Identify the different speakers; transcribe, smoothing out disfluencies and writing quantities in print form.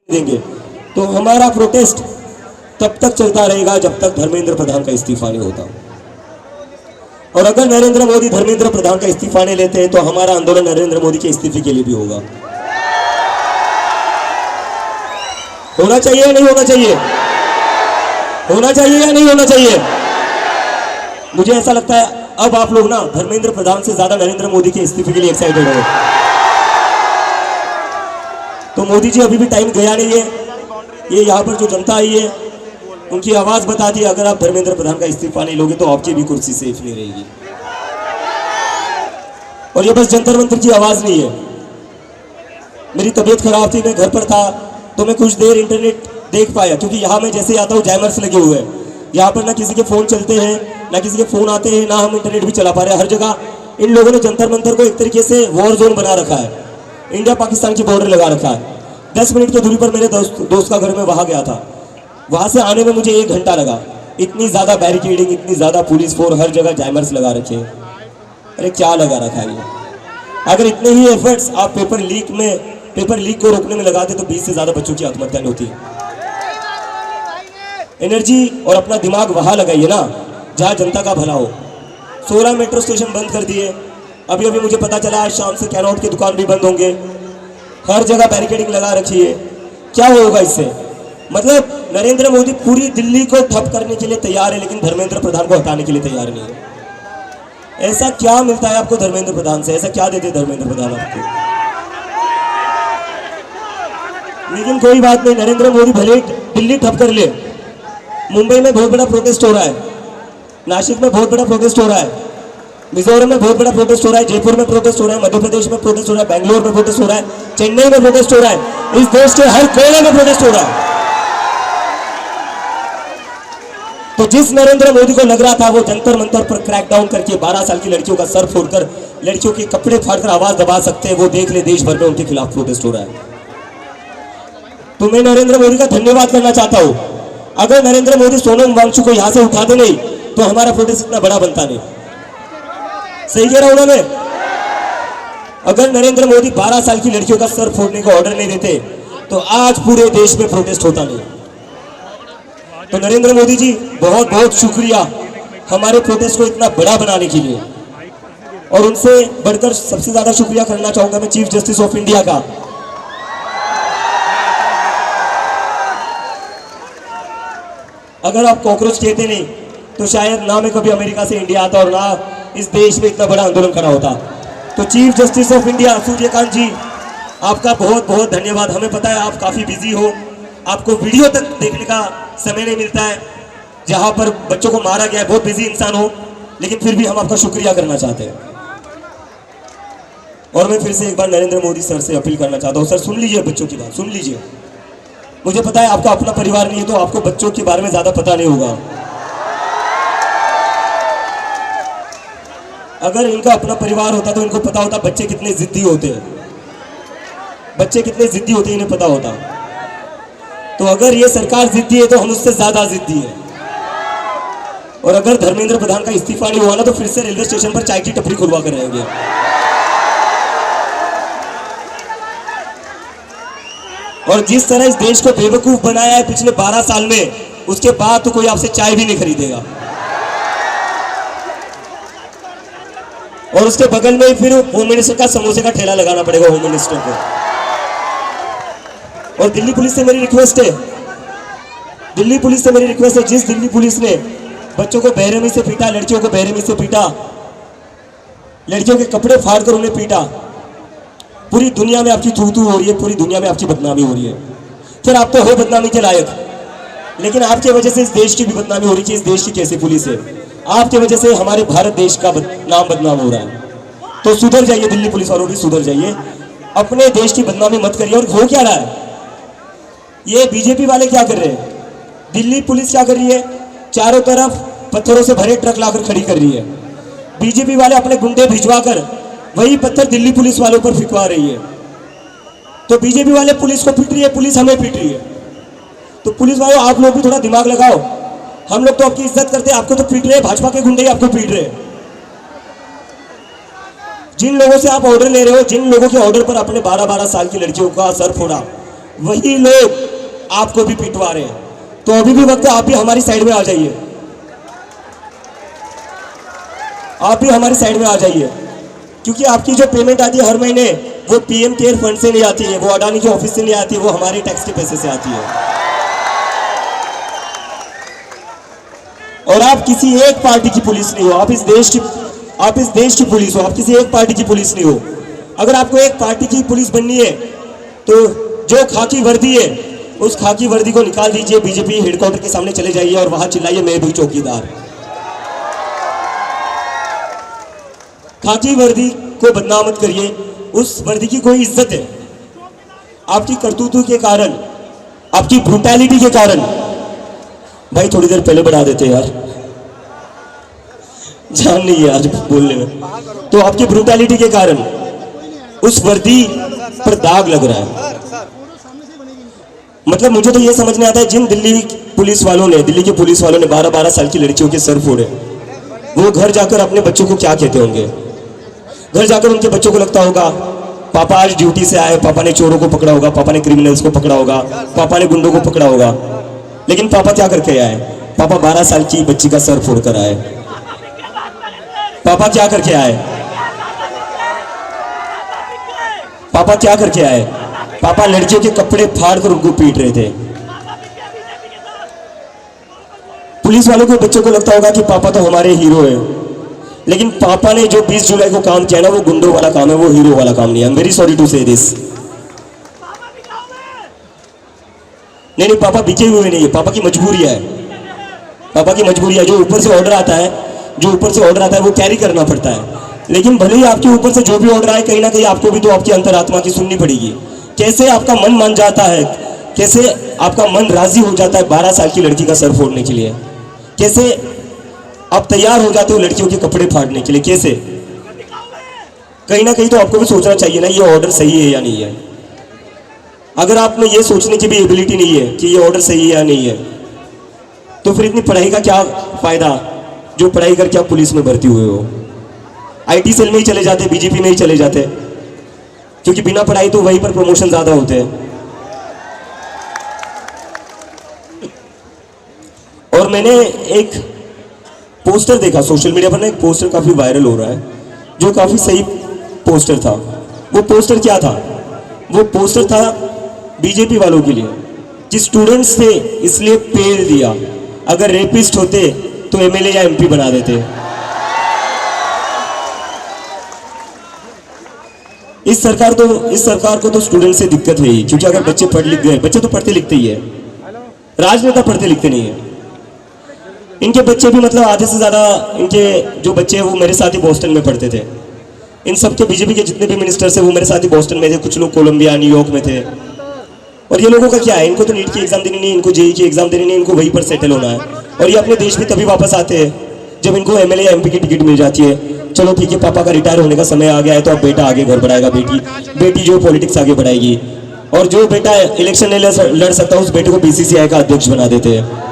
Speaker 1: देंगे। तो हमारा प्रोटेस्ट तब तक चलता रहेगा जब तक धर्मेंद्र प्रधान का इस्तीफा नहीं होता। और अगर नरेंद्र मोदी धर्मेंद्र प्रधान का इस्तीफा नहीं लेते हैं तो हमारा आंदोलन नरेंद्र मोदी के इस्तीफे के लिए भी होगा। होना चाहिए या नहीं होना चाहिए? होना चाहिए या नहीं होना चाहिए? मुझे ऐसा लगता है अब आप लोग ना धर्मेंद्र प्रधान से ज्यादा नरेंद्र मोदी के इस्तीफे के लिए एक्साइटेड हो। तो मोदी जी अभी भी टाइम गया नहीं है। ये यहाँ पर जो जनता आई है उनकी आवाज बताती है अगर आप धर्मेंद्र प्रधान का इस्तीफा नहीं लोगे तो आपकी भी कुर्सी सेफ नहीं रहेगी। और ये बस जंतर मंतर की आवाज नहीं है। मेरी तबीयत खराब थी, मैं घर पर था तो मैं कुछ देर इंटरनेट देख पाया, क्योंकि यहाँ मैं जैसे आता हूँ जैमर्स लगे हुए हैं। यहाँ पर ना किसी के फोन चलते हैं ना किसी के फोन आते हैं, ना हम इंटरनेट भी चला पा रहे हैं। हर जगह इन लोगों ने जंतर मंतर को एक तरीके से वॉर जोन बना रखा है। इंडिया पाकिस्तान की बॉर्डर लगा रखा है। 10 मिनट की दूरी पर मेरे दोस्त का घर में वहां गया था। वहां से आने में मुझे 1 घंटा लगा। इतनी ज्यादा बैरिकेडिंग, इतनी ज्यादा पुलिस फोर्स, हर जगह जैमर्स लगा रखे। अरे क्या लगा रखा है ये? अगर इतने ही एफर्ट्स आप पेपर लीक को रोकने में लगाते तो 20 से ज्यादा बच्चों की आत्महत्या नहीं होती। एनर्जी और अपना दिमाग वहां लगाइए ना जहां जनता का भला हो। 16 मेट्रो स्टेशन बंद कर दिए। अभी अभी मुझे पता चला आज शाम से कैनॉट की दुकान भी बंद होंगे। हर जगह बैरिकेडिंग लगा रखी है। क्या होगा इससे? मतलब नरेंद्र मोदी पूरी दिल्ली को ठप करने के लिए तैयार है लेकिन धर्मेंद्र प्रधान को हटाने के लिए तैयार नहीं है। ऐसा क्या मिलता है आपको धर्मेंद्र प्रधान से? ऐसा क्या देते धर्मेंद्र प्रधान आपको? लेकिन कोई बात नहीं, नरेंद्र मोदी भले दिल्ली ठप कर ले। मुंबई में बहुत बड़ा प्रोटेस्ट हो रहा है, नासिक में बहुत बड़ा प्रोटेस्ट हो रहा है, मिजोरम में बहुत बड़ा प्रोटेस्ट हो रहा है, जयपुर में प्रोटेस्ट हो रहा है, मध्य प्रदेश में प्रोटेस्ट हो रहा है, बेंगलोर में प्रोटेस्ट हो रहा है, चेन्नई में प्रोटेस्ट हो रहा है। इस देश के हर कोने में प्रोटेस्ट हो रहा है। तो जिस नरेंद्र मोदी को लग रहा था वो जंतर मंतर पर क्रैकडाउन करके 12 साल की लड़कियों का सर फोड़कर, लड़कियों के कपड़े फाड़कर आवाज दबा सकते हैं, वो देख ले देश भर में उनके खिलाफ प्रोटेस्ट हो रहा है। तो मैं नरेंद्र मोदी का धन्यवाद करना चाहता हूं। अगर नरेंद्र मोदी सोनम वांगचुक को यहां से उठाते नहीं तो हमारा प्रोटेस्ट इतना बड़ा बनता नहीं। सही कह रहा हूं ना मैं? अगर नरेंद्र मोदी 12 साल की लड़कियों का सर फोड़ने का ऑर्डर नहीं देते तो आज पूरे देश में प्रोटेस्ट होता नहीं। तो नरेंद्र मोदी जी बहुत बहुत शुक्रिया हमारे प्रोटेस्ट को इतना बड़ा बनाने के लिए। और उनसे बढ़कर सबसे ज्यादा शुक्रिया करना चाहूंगा मैं चीफ जस्टिस ऑफ इंडिया का। अगर आप कॉकरोच कहते नहीं तो शायद ना मैं कभी अमेरिका से इंडिया आता और ना इस देश में इतना बड़ा आंदोलन खड़ा होता। तो chief justice of India Suryakant ji, आपका बहुत बहुत धन्यवाद। हमें पता है आप काफी बिजी हो, आपको वीडियो तक देखने का समय नहीं मिलता है जहां पर बच्चों को मारा गया है। बहुत बिजी इंसान हो, लेकिन फिर भी हम आपका शुक्रिया करना चाहते हैं। और मैं फिर से एक बार नरेंद्र मोदी सर से अपील करना चाहता हूं, सर सुन लीजिए बच्चों की बात, सुन लीजिए। मुझे पता है आपका अपना परिवार नहीं है तो आपको बच्चों के बारे में ज्यादा पता नहीं होगा। अगर इनका अपना परिवार होता तो इनको पता होता बच्चे कितने जिद्दी होते हैं, बच्चे कितने जिद्दी होते हैं इन्हें पता होता। तो अगर ये सरकार जिद्दी है तो हम उससे ज्यादा जिद्दी है। और अगर धर्मेंद्र प्रधान का इस्तीफा नहीं हुआ ना तो फिर से रेलवे स्टेशन पर चाय की टपरी खुलवा कर रहेंगे। और जिस तरह इस देश को बेवकूफ बनाया है पिछले 12 साल में, उसके बाद तो कोई आपसे चाय भी नहीं खरीदेगा। और उसके बगल में फिर होम मिनिस्टर का समोसे का ठेला लगाना पड़ेगा होम मिनिस्टर को। और दिल्ली पुलिस से मेरी रिक्वेस्ट है, दिल्ली पुलिस से मेरी रिक्वेस्ट है, जिस दिल्ली पुलिस ने बच्चों को बेरहमी से पीटा, लड़कियों को बेरहमी से पीटा, लड़कियों के कपड़े फाड़कर उन्हें पीटा, पूरी दुनिया में आपकी थू थू हो रही है, पूरी दुनिया में आपकी बदनामी हो रही है। फिर आप तो हो बदनामी के लायक, लेकिन आपकी वजह से इस देश की भी बदनामी हो रही है। इस देश की कैसी पुलिस है? आपकी वजह से हमारे भारत देश का नाम बदनाम हो रहा है। तो सुधर जाइए, दिल्ली पुलिस वालों भी सुधर जाइए, अपने देश की बदनामी मत करिए। और हो क्या रहा है? ये बीजेपी वाले क्या कर रहे हैं? दिल्ली पुलिस क्या कर रही है? चारों तरफ पत्थरों से भरे ट्रक लाकर खड़ी कर रही है। बीजेपी वाले अपने गुंडे भिजवा कर वही पत्थर दिल्ली पुलिस वालों पर फिकवा रही है। तो बीजेपी वाले पुलिस को पीट रही है, पुलिस हमें पीट रही है। तो पुलिस वालों आप लोग भी थोड़ा दिमाग लगाओ। हम लोग तो आपकी इज्जत करते हैं, आपको तो पीट रहे हैं, भाजपा के गुंडे ही आपको पीट रहे हैं। जिन लोगों से आप ऑर्डर ले रहे हो, जिन लोगों के ऑर्डर पर अपने 12-12 साल की लड़कियों का सर फोड़ा, वही लोग आपको भी पिटवा रहे हैं। तो अभी भी वक्त है, आप भी हमारी साइड में आ जाइए, आप भी हमारी साइड में आ जाइए, क्योंकि आपकी जो पेमेंट आती है हर महीने वो पीएम केयर फंड से नहीं आती है, वो अडानी के ऑफिस से नहीं आती है, वो हमारे टैक्स के पैसे से आती है। और आप किसी एक पार्टी की पुलिस नहीं हो, आप इस देश की पुलिस हो, आप किसी एक पार्टी की पुलिस नहीं हो। अगर आपको एक पार्टी की पुलिस बननी है तो जो खाकी वर्दी है उस खाकी वर्दी को निकाल दीजिए, बीजेपी हेडक्वार्टर के सामने चले जाइए और वहां चिल्लाइए मैं भी चौकीदार। खाकी वर्दी को बदनाम मत करिए, उस वर्दी की कोई इज्जत है। आपकी करतूतों के कारण, आपकी ब्रूटैलिटी के कारण, भाई थोड़ी देर पहले बढ़ा देते यार, जान नहीं है आज बोलने में, तो आपकी ब्रूटैलिटी के कारण उस वर्दी पर दाग लग रहा है। मतलब मुझे तो ये समझ नहीं आता है, जिन दिल्ली के पुलिस वालों ने 12-12 साल की लड़कियों के सर फोड़े, वो घर जाकर अपने बच्चों को क्या कहते होंगे? घर जाकर उनके बच्चों को लगता होगा पापा आज ड्यूटी से आए, पापा ने चोरों को पकड़ा होगा, पापा ने क्रिमिनल्स को पकड़ा होगा, पापा ने गुंडों को पकड़ा होगा। लेकिन पापा क्या करके आए? पापा 12 साल की बच्ची का सर फोड़ कर आए। पापा क्या करके आए? पापा क्या करके आए? पापा लड़कियों के कपड़े फाड़ कर उनको पीट रहे थे। पुलिस वालों के बच्चों को लगता होगा कि पापा तो हमारे हीरो है, लेकिन पापा ने जो 20 जुलाई को काम किया ना, वो गुंडों वाला काम है, वो हीरो वाला काम नहीं है। I am very sorry to say this. नहीं, पापा बिके हुए नहीं है, पापा की मजबूरी है, पापा की मजबूरी है। जो ऊपर से ऑर्डर आता है वो कैरी करना पड़ता है। लेकिन भले ही आपके ऊपर से जो भी ऑर्डर आए, कहीं ना कहीं आपको भी तो आपकी अंतरात्मा की सुननी पड़ेगी। कैसे आपका मन मान जाता है, कैसे आपका मन राजी हो जाता है 12 साल की लड़की का सर फोड़ने के लिए? कैसे आप तैयार हो जाते हो लड़कियों के कपड़े फाड़ने के लिए? कैसे? कहीं ना कहीं तो आपको भी सोचना चाहिए ना, ये ऑर्डर सही है या नहीं है। अगर आप में ये सोचने की भी एबिलिटी नहीं है कि ये ऑर्डर सही है या नहीं है, तो फिर इतनी पढ़ाई का क्या फायदा, जो पढ़ाई करके आप पुलिस में भर्ती हुए हो? आईटी सेल में ही चले जाते, बीजेपी में ही चले जाते, क्योंकि बिना पढ़ाई तो वहीं पर प्रमोशन ज्यादा होते हैं। और मैंने एक पोस्टर देखा सोशल मीडिया पर ना, एक पोस्टर काफी वायरल हो रहा है, जो काफी सही पोस्टर था। वो पोस्टर क्या था? वो पोस्टर था बीजेपी वालों के लिए कि स्टूडेंट्स थे इसलिए पेड़ दिया, अगर रेपिस्ट होते तो एमएलए या एमपी बना देते। इस सरकार को तो स्टूडेंट से दिक्कत है ही, क्योंकि अगर बच्चे पढ़ लिख गए, बच्चे तो पढ़ते लिखते ही है, राजनेता पढ़ते लिखते नहीं है। इनके बच्चे भी मतलब आधे से ज्यादा इनके जो बच्चे हैं वो मेरे साथ ही बोस्टन में पढ़ते थे। इन सबके बीजेपी के जितने भी मिनिस्टर्स हैं वो मेरे साथ ही बोस्टन में थे, कुछ लोग कोलंबिया न्यूयॉर्क में थे। और ये लोगों का क्या है, इनको तो नीट की एग्जाम देनी नहीं, इनको जेईई की एग्जाम देनी नहीं, इनको वहीं पर सेटल होना है। और ये अपने देश में तभी वापस आते हैं जब इनको एमएलए या एमपी की टिकट मिल जाती है। चलो ठीक है, पापा का रिटायर होने का समय आ गया है, तो अब बेटा आगे घर बढ़ाएगा, बेटी जो पॉलिटिक्स आगे बढ़ाएगी। और जो बेटा इलेक्शन नहीं लड़ सकता उस बेटे को बीसीसीआई का अध्यक्ष बना देते हैं।